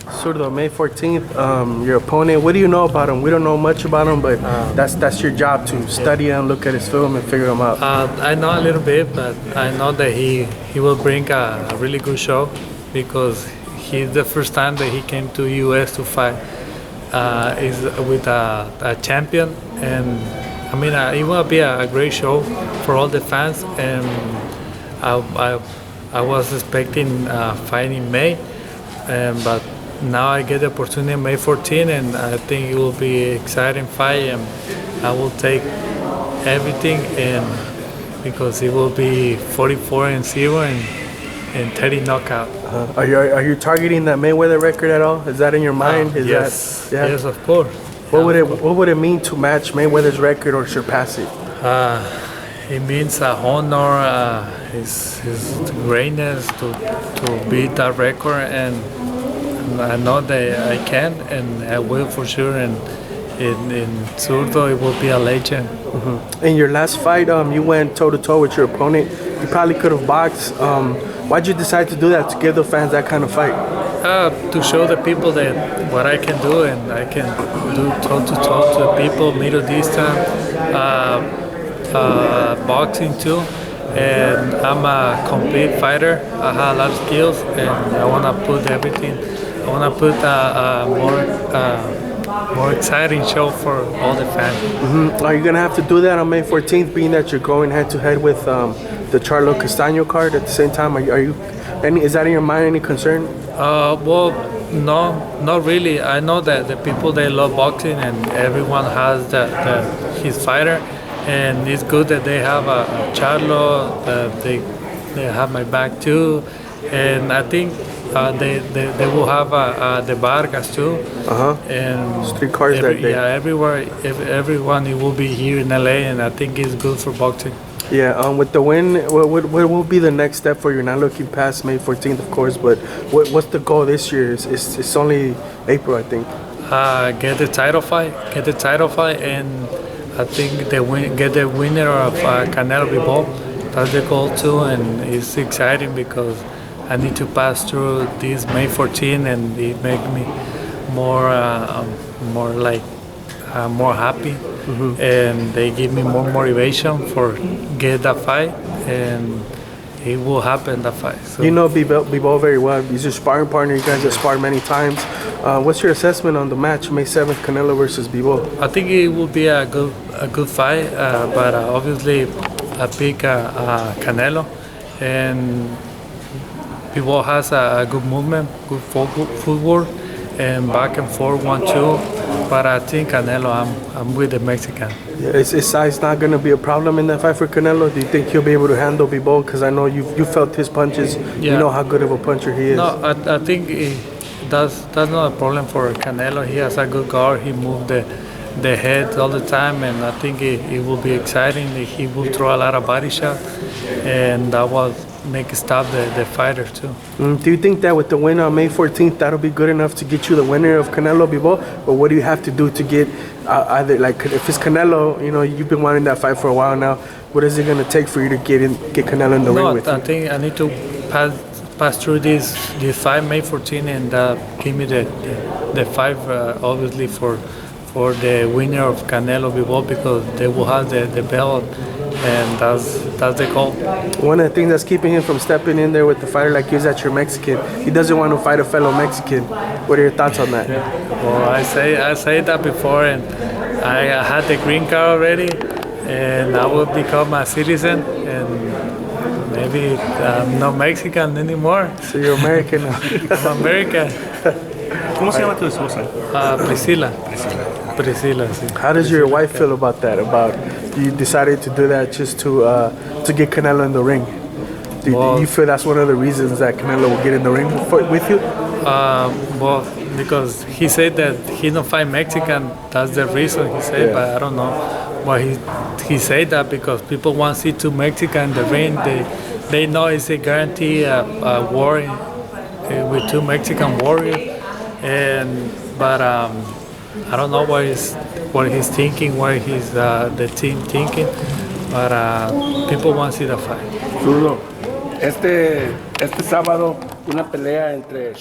Zurdo, May 14th, your opponent, what do you know about him? We don't know much about him, but that's your job to study him, look at his film, and figure him out. I know a little bit, but I know that he will bring a really good show because he's the first time that he came to US to fight is with a champion, and I mean it will be a great show for all the fans. And I was expecting fight in May, but now I get the opportunity May 14, and I think it will be an exciting fight, and I will take everything, and because it will be 44-0 and 30 knockout. Are you targeting that Mayweather record at all? Is that in your mind? Yes, yes, of course. What would it mean to match Mayweather's record or surpass it? It means a honor, his greatness to beat that record, and I know that I can, and I will for sure. And in Zurdo, it will be a legend. Mm-hmm. In your last fight, you went toe-to-toe with your opponent. You probably could have boxed. Why'd you decide to do that, to give the fans that kind of fight? To show the people that what I can do, and I can do toe-to-toe to the people, middle distance, boxing too. And I'm a complete fighter. I have a lot of skills, and I want to put everything. I want to put a more exciting show for all the fans. Mm-hmm. Are you gonna have to do that on May 14th, being that you're going head-to-head with the Charlo Castaño card at the same time? Is that in your mind any concern? Well, no, not really. I know that the people, they love boxing, and everyone has his fighter, and it's good that they have a Charlo. They have my back too, and I think they will have the Vargas too. And it's 3 cars that day. Yeah, everyone it will be here in LA, and I think it's good for boxing. Yeah, with the win, what will be the next step for you? Not looking past May 14th, of course, but what's the goal this year? It's only April, I think. Get the title fight, and I think get the winner of Canelo Bivol. That's the goal too, and it's exciting because I need to pass through this May 14, and it make me more happy, and they give me more motivation for get that fight, and it will happen, that fight. So. You know Bivol very well. He's your sparring partner. You guys have sparred many times. What's your assessment on the match, May 7th, Canelo versus Bivol? I think it will be a good fight, but obviously I pick Canelo, and Bivol has a good movement, good footwork, and back and forth 1-2. But I think Canelo, I'm with the Mexican. Yeah, is size not going to be a problem in that fight for Canelo? Do you think he'll be able to handle Bivol? Because I know you felt his punches. Yeah. You know how good of a puncher he is. No, I think that's not a problem for Canelo. He has a good guard. He moves the head all the time, and I think it will be exciting. He will throw a lot of body shots, and that will make stop the fighter too. Do you think that with the win on May 14th, that'll be good enough to get you the winner of Canelo Bivol? Or what do you have to do to get either, like, if it's Canelo, you know, you've been wanting that fight for a while now, what is it going to take for you to get Canelo in the ring with you? I think I need to pass through this fight May 14 and give me the fight obviously for the winner of Canelo Bivol, because they will have the belt, and that's the goal. One of the things that's keeping him from stepping in there with the fighter like you is that you're Mexican. He doesn't want to fight a fellow Mexican. What are your thoughts on that? Well, I say that before, and I had the green card already, and I will become a citizen, and maybe I'm not Mexican anymore. So you're American now. I'm American. ¿Cómo se llama tu esposa? Priscilla, sí. How does your wife feel about that? About you decided to do that just to get Canelo in the ring? Do you feel that's one of the reasons that Canelo will get in the ring with you? Well, because he said that he don't fight Mexican. That's the reason he said, but I don't know why he said that, because people want to see two Mexicans in the ring. They know it's a guarantee a war with two Mexican warriors, but I don't know what he's thinking, what he's the team thinking, but people want to see the fight. Zurdo, este sábado una pelea entre